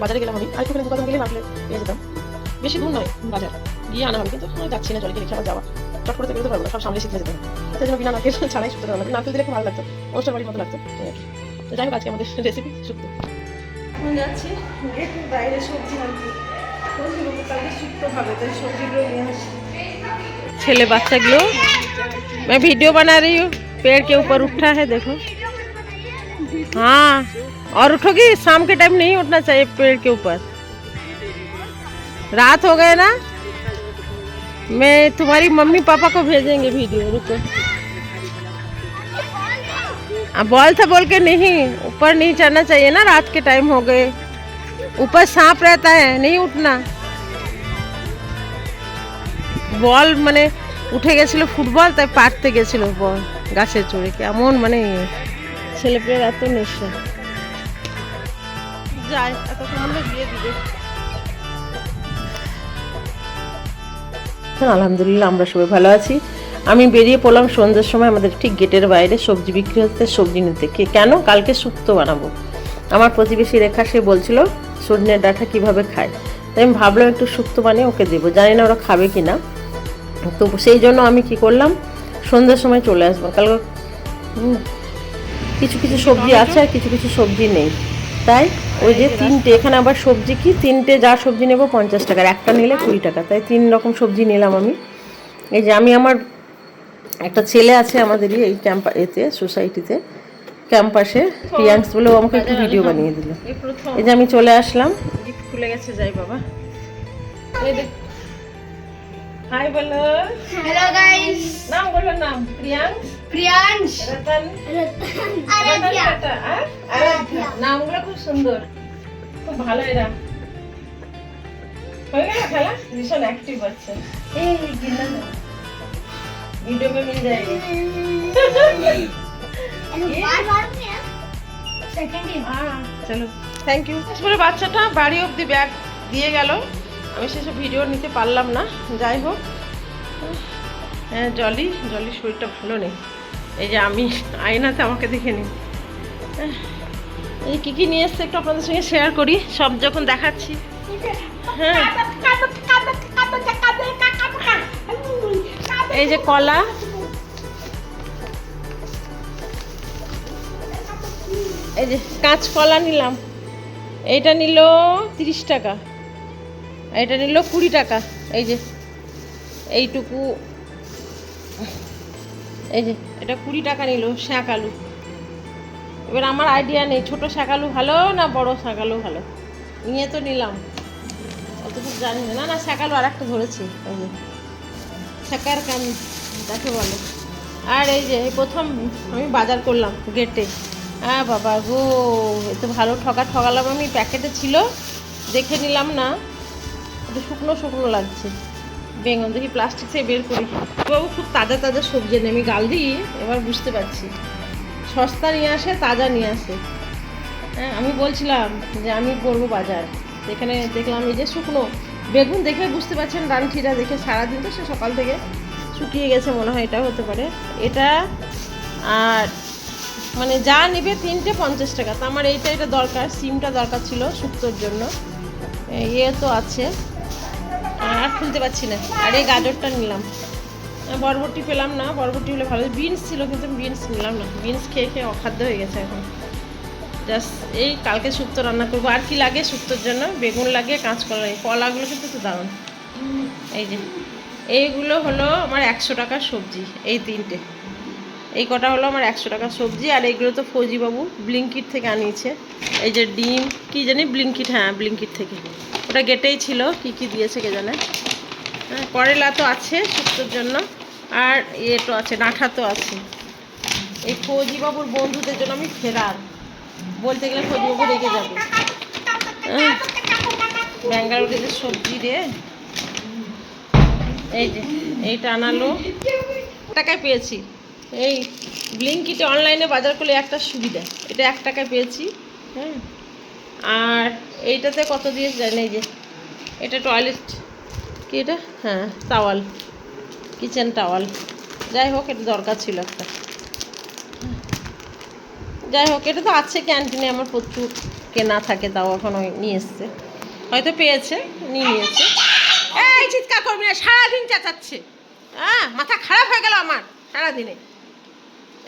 বাজারে গেলাম আমি, আরেকটুখানি দোকান গেলে ভাবলে পেয়ে যেতাম। বেশি দূর নয় বাজার, গিয়ে আনা হবে, কিন্তু যাচ্ছি না, জলকে রেখে আবার যাওয়া চট করে বেরোতে পারবো না, সব সামনে শিখতে যেতে হবে। সেই জন্য বিনা নারকেল ছাড়াই শুক্তো রান্না, নারকেল দিলে খুব ভালো লাগতো, অনুষ্ঠান বাড়ির মতো লাগতো। তো যাই হোক, আজকে আমাদের রেসিপি শুক্তো। যাচ্ছি বাইরে সবজি আনতে, শুক্তো খাবে, তাই সবজিগুলো নিয়ে আসি। ছেলে बच्चाগুলো, मैं वीडियो बना रही हूँ, पेड़ के ऊपर उठा है देखो। हाँ, और उठोगी, शाम के टाइम नहीं उठना चाहिए पेड़ के ऊपर, रात हो गए ना। मैं तुम्हारी मम्मी पापा को भेजेंगे वीडियो, रुको। बॉल था बोल के नहीं, ऊपर नहीं चढ़ना चाहिए ना, रात के टाइम हो गए, ऊपर सांप रहता है, नहीं उठना। বল মানে উঠে গেছিল ফুটবল, তাই পারতে গেছিল বল গাছের চড়ে। কেমন মানে ছেলেপেলের এত নেশা, যায় এতক্ষণ দিয়ে দিবে। আলহামদুলিল্লাহ আমরা সবাই ভালো আছি। আমি বেরিয়ে পড়লাম সন্ধ্যের সময়, আমাদের ঠিক গেটের বাইরে সবজি বিক্রি হচ্ছে, সবজি নিতে। কেন? কালকে শুক্তো বানাবো। আমার প্রতিবেশী রেখা, সে বলছিল সজনের ডাঁটা কিভাবে খায়, তাই আমি ভাবলাম একটু শুক্তো বানিয়ে ওকে দেবো। জানি না ওরা খাবে কি না, তো সেই জন্য আমি কি করলাম, সন্ধ্যার সময় চলে আসবো। কালকে কিছু কিছু সবজি আছে আর কিছু কিছু সবজি নেই, তাই ওই যে তিনটে, এখানে আবার সবজি কি তিনটে, যা সবজি নেবো 50 টাকার, একটা নিলে 20 টাকা, তাই 3 রকম সবজি নিলাম আমি। এই যে আমি, আমার একটা ছেলে আছে আমাদেরই এই এতে সোসাইটিতে, ক্যাম্পাসে, প্রিয়াংশ বলে, ও আমাকে একটু ভিডিও বানিয়ে দিল। এই যে আমি চলে আসলাম, খুলে গেছে, যাই বাবা। हाय बोलो, हेलो गाइस, नाम बोलो, नाम प्रियांश, प्रियांश, रतन, आराध्या, आराध्या। नामগুলো খুব সুন্দর, খুব ভালো। এরা হয়ে গেল খেলা, ভীষণ অ্যাক্টিভ আছে। এই গিন্না ভিডিও में मिल जाएगी। सेकंड ही। চলো, থ্যাংক ইউ। পুরো বাচ্চাটা বাড়ি অবধি ব্যাগ দিয়ে গেল, আমি সেসব ভিডিও নিতে পারলাম না। যাই হোক, হ্যাঁ, জলি শরীরটা ভালো নেই। এই যে আমি আয়নাতে আমাকে দেখে নিই। এই কী নিয়ে এসছে একটু আপনাদের সঙ্গে শেয়ার করি, সব যখন দেখাচ্ছি। হ্যাঁ, এই যে কলা, এই যে কাঁচকলা নিলাম, এইটা নিল 30 টাকা, এটা নিল 20 টাকা। এই যে এইটুকু, এই যে এটা 20 টাকা নিল শাক আলু। এবার আমার আইডিয়া নেই ছোট শাক আলু ভালো না বড় শাক আলু ভালো, নিয়ে তো নিলাম, অতটুকু জানি না। না শাক আলু আর একটা ধরেছি, এই যে শাকার কান দেখে বলে। আর এই যে এই প্রথম আমি বাজার করলাম গেটে। হ্যাঁ বাবা গো, এত ভালো ঠকালাম আমি, প্যাকেটে ছিল দেখে নিলাম না, একটু শুকনো শুকনো লাগছে। বেগুন দেখি প্লাস্টিক থেকে বের করি, বাবু খুব তাজা তাজা সবজি নেই, আমি গাল দিই, এবার বুঝতে পারছি সস্তা নিয়ে আসে, তাজা নিয়ে আসে। হ্যাঁ, আমি বলছিলাম যে আমি করবো বাজার, এখানে দেখলাম এই যে শুকনো বেগুন, দেখে বুঝতে পারছেন ডানঠিটা দেখে, সারাদিন তো সে সকাল থেকে শুকিয়ে গেছে মনে হয়, এটা হতে পারে এটা। আর মানে যা নেবে 3টে 50 টাকা, তো আমার এটা দরকার, সিমটা দরকার ছিল শুক্তোর জন্য, ইয়ে তো আছে, আর খুলতে পারছি না। আর এই গাজরটা নিলাম, বরবটি পেলাম না, বরবটি হলে ভালো, বিনস ছিল কিন্তু বিনস নিলাম না, বিনস খেয়ে খেয়ে অখাদ্য হয়ে গেছে এখন। জাস্ট এই কালকে শুক্তো রান্না করবো। আর কি লাগে শুক্তোর জন্য? বেগুন লাগে, কাঁচকলা, কলাগুলো কিন্তু তো দারুণ। এই যে এইগুলো হলো আমার 100 টাকার সবজি, এই 3টে, এই কটা হলো আমার 100 টাকার সবজি। আর এইগুলো তো ফৌজিবাবু ব্লিঙ্কিট থেকে আনিয়েছে। এই যে ডিম কি জানি ব্লিঙ্কিট, হ্যাঁ ব্লিঙ্কিট থেকে, ওটা গেটেই ছিল, কি কি দিয়েছে কে জানে। হ্যাঁ করলা তো আছে শুক্তোর জন্য, আর ইয়ে তো আছে, ডাঁটা তো আছে। এই ফৌজিবাবুর বন্ধুদের জন্য আমি ফেরার, বলতে গেলে ফৌজিবাবু রেগে যাবে। হ্যাঁ ব্যাঙ্গালোরের যে সবজি রে, এই যে এইটা আনালো, টাকায় পেয়েছি। এই ব্লিঙ্কিটে অনলাইনে বাজার করলে একটা সুবিধা, এটা 1 টাকায় পেয়েছি। হ্যাঁ আর এইটাতে কত দিয়েছে জানি, এই যে এটা টয়লেট কি এটা, হ্যাঁ টাওয়াল, কিচেন টাওয়াল। যাই হোক এটা দরকার ছিল একটা। যাই হোক এটা তো আছে ক্যান্টিনে, আমার প্রচুর কেনা থাকে, তাও এখন ওই নিয়ে এসছে, হয়তো পেয়েছে নিয়ে নিয়েছে। এই চিৎকার করবি না, সারাদিন চেঁচাচ্ছে। হ্যাঁ মাথা খারাপ হয়ে গেল আমার সারাদিনে।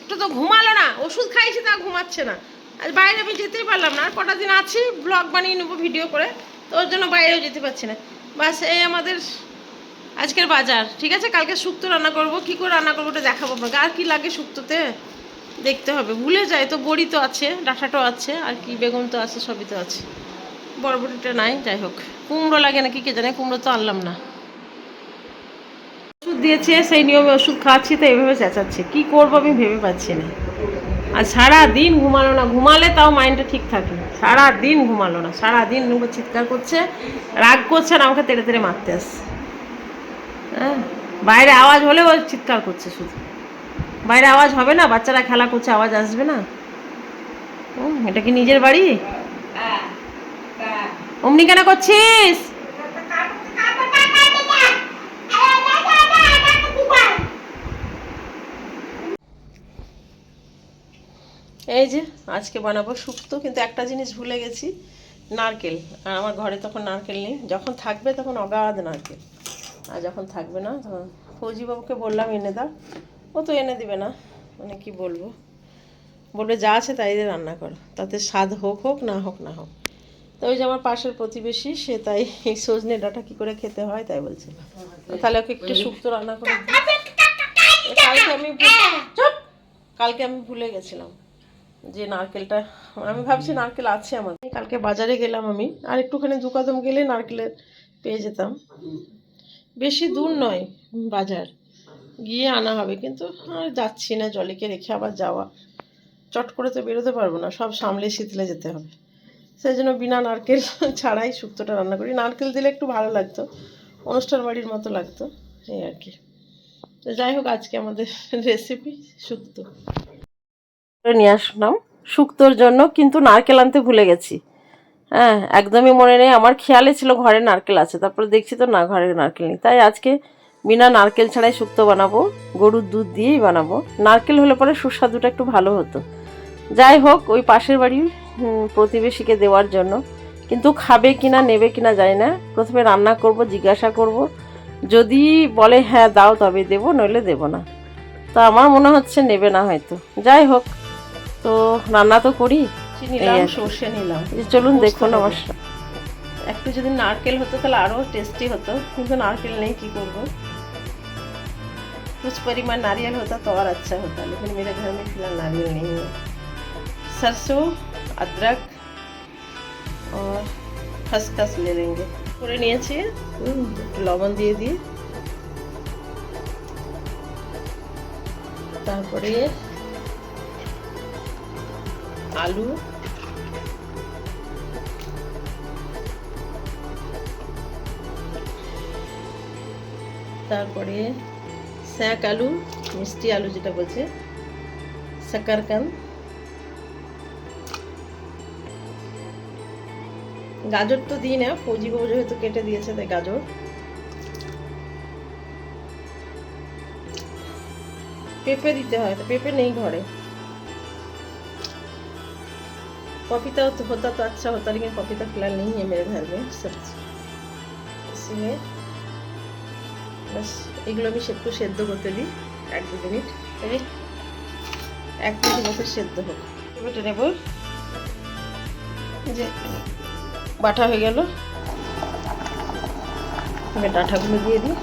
একটু তো ঘুমালো না, ওষুধ খাইছি তা ঘুমাচ্ছে না। আজ বাইরে আমি যেতেই পারলাম না, আর কটা দিন আছি ব্লগ বানিয়ে নেবো ভিডিও করে, তো ওর জন্য বাইরেও যেতে পারছি না। বাস এই আমাদের আজকের বাজার। ঠিক আছে, কালকে শুক্তো রান্না করব, কী করে রান্না করবো ওটা দেখাবো আপনাকে। আর কি লাগে শুক্তোতে দেখতে হবে, ভুলে যায় তো। বড়ি তো আছে, ডাঁটাটাও আছে, আর কি বেগুন তো আছে, সবই তো আছে, বরবটিটা নাই। যাই হোক কুমড়ো লাগে নাকি কে জানে, কুমড়ো তো আনলাম না। ওষুধ দিয়েছে সেই নিয়মে ওষুধ খাচ্ছি, তো এইভাবে চেঁচাচ্ছে, কী করবো আমি ভেবে পাচ্ছি না। আর সারাদিন ঘুমালো না, ঘুমালে তাও মাইন্ডটা ঠিক থাকে, সারাদিন ঘুমালো না, সারাদিন নুবো চিৎকার করছে, রাগ করছে, আর আমাকে তেড়ে তেড়ে মারতে আসছে। হ্যাঁ বাইরে আওয়াজ হলেও চিৎকার করছে শুধু। বাইরে আওয়াজ হবে না, বাচ্চারা খেলা করছে, আওয়াজ আসবে না? এটা কি নিজের বাড়ি? অমনি কেন করছিস? এই যে আজকে বানাবো শুক্তো, কিন্তু একটা জিনিস ভুলে গেছি, নারকেল। আর আমার ঘরে তখন নারকেল নেই, যখন থাকবে তখন অগাধ নারকেল, আর যখন থাকবে না তখন ফৌজিবাবুকে বললাম এনে দাও, ও তো এনে দিবে না, মানে কি বলবো, বলবে যা আছে তাই দিয়ে রান্না করো, তাতে স্বাদ হোক হোক না হোক না হোক। তো ওই যে আমার পাশের প্রতিবেশী, সে তাই এই সজনে ডাঁটা কী করে খেতে হয় তাই বলছে, তাহলে ওকে একটু শুক্তো রান্না করে কালকে আমি ভুলে গেছিলাম যে নারকেলটা, আমি ভাবছি নারকেল আছে আমার। কালকে বাজারে গেলাম আমি, আর একটুখানি দু কদম গেলে নারকেলের পেয়ে যেতাম, বেশি দূর নয় বাজার, গিয়ে আনা হবে, কিন্তু আর যাচ্ছি না, জলিকে রেখে আবার যাওয়া, চট করে তো বেরোতে পারবো না, সব সামলে শীতলে যেতে হবে, সেই জন্য বিনা নারকেল ছাড়াই শুক্তোটা রান্না করি। নারকেল দিলে একটু ভালো লাগতো, অনুষ্ঠান বাড়ির মতো লাগতো, এই আর কি। তো যাই হোক আজকে আমাদের রেসিপি শুক্তো নিয়ে আসলাম শুক্তোর জন্য, কিন্তু নারকেল আনতে ভুলে গেছি। হ্যাঁ একদমই মনে নেই, আমার খেয়ালে ছিল ঘরে নারকেল আছে, তারপরে দেখছি তো না, ঘরে নারকেল নেই, তাই আজকে বিনা নারকেল ছাড়াই শুক্তো বানাবো, গরুর দুধ দিয়েই বানাবো। নারকেল হলে পরে সুস্বাদুটা একটু ভালো হতো। যাই হোক ওই পাশের বাড়ির প্রতিবেশীকে দেওয়ার জন্য, কিন্তু খাবে কিনা নেবে কিনা জানি না, প্রথমে রান্না করব, জিজ্ঞাসা করব, যদি বলে হ্যাঁ দাও তবে দেবো, নইলে দেবো না। তো আমার মনে হচ্ছে নেবে না হয়তো। যাই হোক তো রান্না তো করি, নিলাম সর্ষে নিলাম, চলুন দেখুন। আমার একটু যদি নারকেল হতো তাহলে আরও টেস্টি হতো, কিন্তু নারকেল নেই, কি করবো। कुछ परिमाण नारियल होता तो और अच्छा होता, लेकिन मेरे घर में फिलहाल नारियल नहीं है। सरसों, अदरक और खसखस ले लेंगे, করে নিয়েছি, লবণ দিয়ে দিয়ে, তারপরে আলু, তারপরে স্যাক আলু, মিষ্টি আলু যেটা বলছে, সাকারকান, গাজর তো দিই না, ফৌজিবাবু যেহেতু কেটে দিয়েছে তাই গাজর, পেঁপে দিতে হয়, তো পেঁপে নেই ঘরে। पपीता होता तो अच्छा होता, लेकिन पपीता फिलहाल नहीं है मेरे घर में सब्जी, इसलिए बस এগুলো আমি একটু সেদ্ধ করতে দিই 1-2 মিনিট, এই 1 মিনিট মতো সেদ্ধ হোক। বেটে নেব, যে বাটা হয়ে গেল, আমি ডাঁটাগুলো দিয়ে দিই,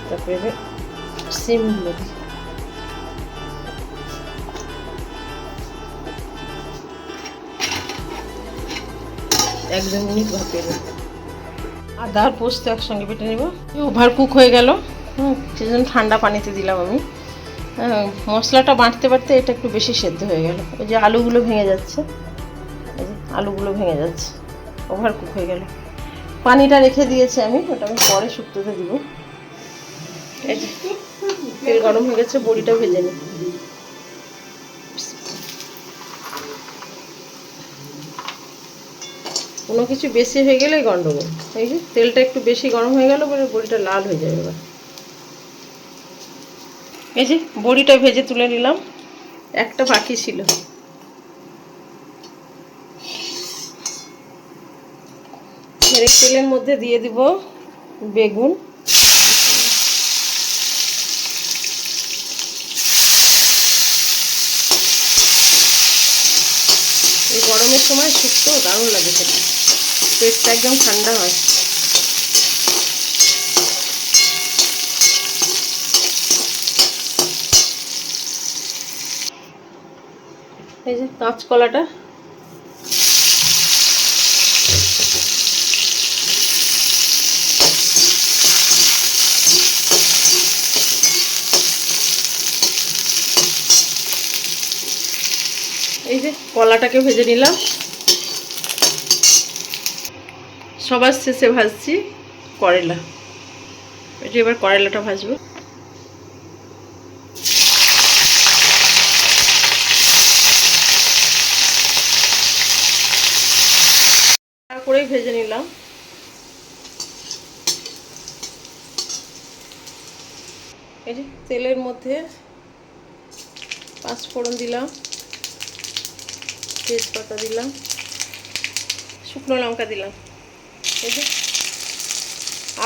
তারপরে সিমগুলো এক দু মিনিট ভাপিয়ে নেব। আদা আর পোস্ত একসঙ্গে বেটে নেব। ওভার কুক হয়ে গেল, সেজন্য ঠান্ডা পানিতে দিলাম আমি। মশলাটা বাটতে বাটতে এটা একটু বেশি সেদ্ধ হয়ে গেল। ওই যে আলুগুলো ভেঙে যাচ্ছে, এই যে আলুগুলো ভেঙে যাচ্ছে, ওভার কুক হয়ে গেল। পানিটা রেখে দিয়েছি আমি, ওটা আমি পরে শুক্তোতে দিব। এই যে তেল গরম হয়ে গেছে, বড়িটা ভেজে নিই। কোনো কিছু বেশি হয়ে গেলেই গন্ডগোল। এই যে তেলটা একটু বেশি গরম হয়ে গেল, পরে বড়িটা লাল হয়ে যাবে। এবার এই যে বড়িটা ভেজে তুলে নিলাম, একটা বাকি ছিল। তেলের মধ্যে দিয়ে দিব বেগুন, এই গরমের সময় শুক্তো দারুণ লাগে খেতে, পেটটা একদম ঠান্ডা হয়। এই যে কাঁচকলাটা, এই যে কলাটাকে ভেজে নিলাম। সবার শেষে ভাজছি করলা। এই যে এবার করলাটা ভাজবো। করেই ভেজে নিলাম। এই যে তেলের মধ্যে পাঁচফোড়ন দিলাম, তেজপাতা দিলাম, শুকনো লঙ্কা দিলাম, এই যে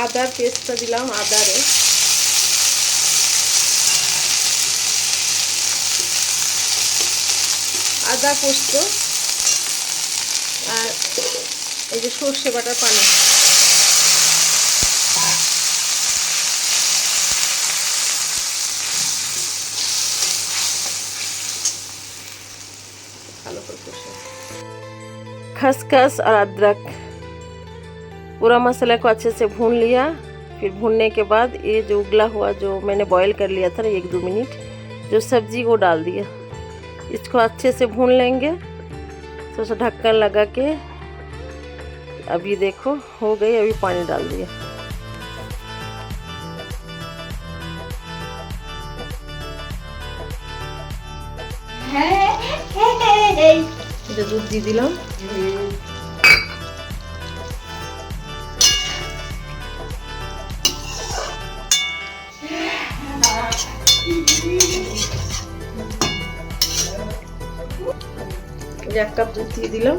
আদার পেস্টটা দিলাম, আদারে আদা পোস্ত আর এই যে সর্ষে বাটার পানি। खसखस और अदरक, पूरा मसाला को अच्छे से भून लिया। फिर भूनने के बाद ये जो उबला हुआ जो मैंने बॉईल कर लिया था 1-2 मिनट, जो सब्जी को डाल दिया। इसको अच्छे से भून लेंगे। तो ढक्कन लगा के अभी देखो हो गई। अभी पानी डाल दिया। दूध দিয়ে দিলাম। এক কাপ দুধ দিয়ে দিলাম।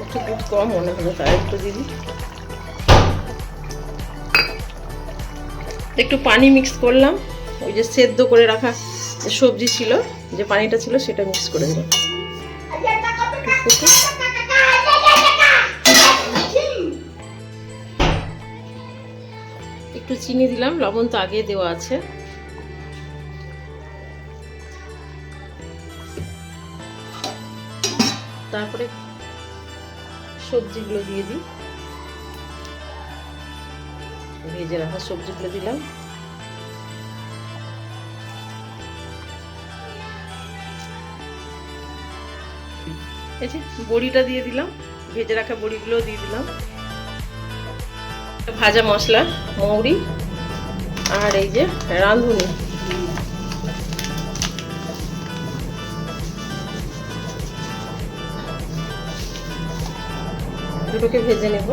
একটু দুধ কম মনে হলো, তাই একটু দিবি। একটু পানি মিক্স করলাম, ওই যে সেদ্ধ করে রাখা যে সবজি ছিল, যে পানিটা ছিল সেটা মিক্স করে দিলাম। একটু চিনি দিলাম, লবণ তো আগে দেওয়া আছে। তারপরে সবজিগুলো দিয়ে দিই, ভেজে রাখা সবজিগুলো দিলাম। এই যে বড়িটা দিয়ে দিলাম, ভেজে রাখা বড়িগুলো দিয়ে দিলাম। ভাজা মশলা, মৌরি আর এই যে রাঁধুনি, দুটোকে ভেজে নেব।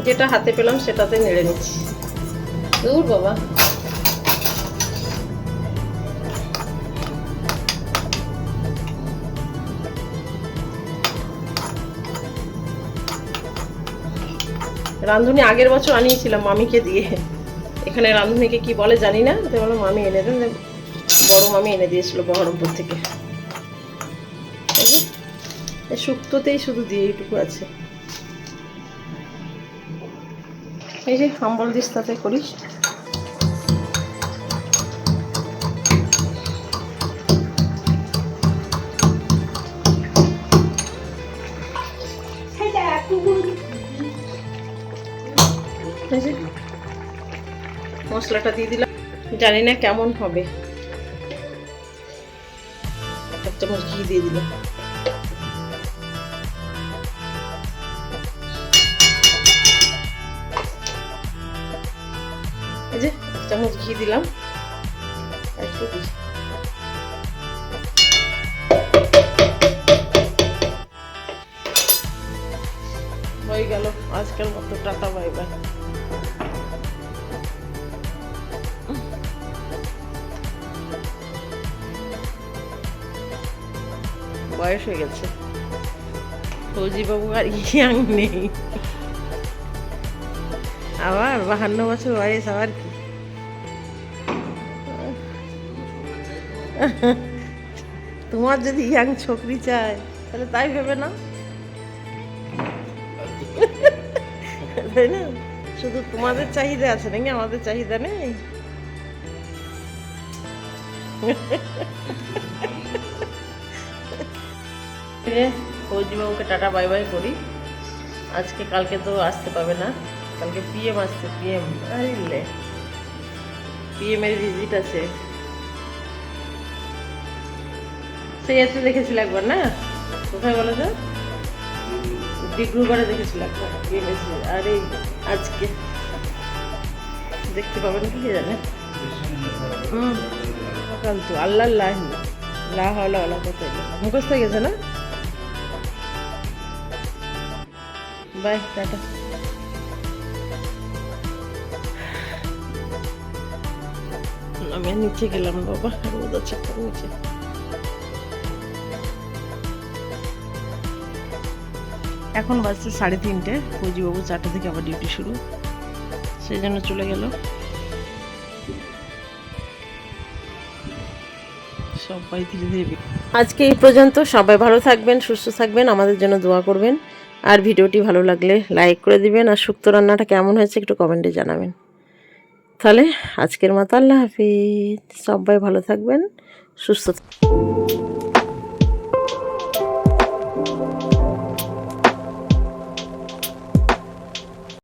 যেটা হাতে পেলাম সেটাতে নেড়ে নিচ্ছি। দূর বাবা, রাঁধুনি আগের বছর আনিয়েছিলাম মামিকে দিয়ে। এখানে রাঁধুনিকে কি বলে জানি না, তো বললাম মামি এনে দেন, বড় মামি এনে দিয়েছিল বহরমপুর থেকে। শুক্তোতেই শুধু দিয়ে এইটুকু আছে। এই যে আম্বল দিস্তাতে করি। এই যে মশলাটা দিয়ে দিলাম, জানি না কেমন হবে। এক চামচ ঘি দিয়ে দিলাম। এই যে এক চামচ ঘি দিলাম, একটু দিই। হয়ে গেল আজকের মতো, টাটা বাই বাই। বয়স হয়ে গেছে, ফৌজি বাবু আর ইয়াং নেই, আবার 52 বছর বয়স, আবার কি। তোমার যদি ইয়াং ছোকরি চায় তাহলে তাই ভেবে না, তাই না? শুধু তোমাদের চাহিদা আছে নাকি, আমাদের চাহিদা নেই? ফৌজিবাবুকে টাটা বাই বাই করি আজকে। কালকে তো আসতে পারবে না, কালকে পিএম আসছে। পিএম আরে পিএম এর ভিজিট আছে। সেই এতে দেখেছিল একবার না, কোথায় বলো তো, ডিব্রুগড়ে দেখেছিল একবার পিএম এসে। আরে আজকে দেখতে পাবেন কি কে জানে। কাল তো আল্লাহ কোথায় মুখস্থ হয়ে গেছে না। Bye, tata. আমি নিচে গেলাম বাবা, রোদ আছে নিচে। এখন বাজছে 3:30। ফৌজিবাবু 4টা থেকে আবার ডিউটি শুরু, সেই জন্য চলে গেল। সবাই ধীরে ধীরে। আজকে এই পর্যন্ত। সবাই ভালো থাকবেন, সুস্থ থাকবেন, আমাদের জন্য দোয়া করবেন। আর ভিডিওটি ভালো লাগলে লাইক করে দিবেন, আর শুক্তো রান্নাটা কেমন হয়েছে একটু কমেন্টে জানাবেন। তাহলে আজকের মতো আল্লাহ হাফিজ। সবাই ভালো থাকবেন, সুস্থ থাকবেন।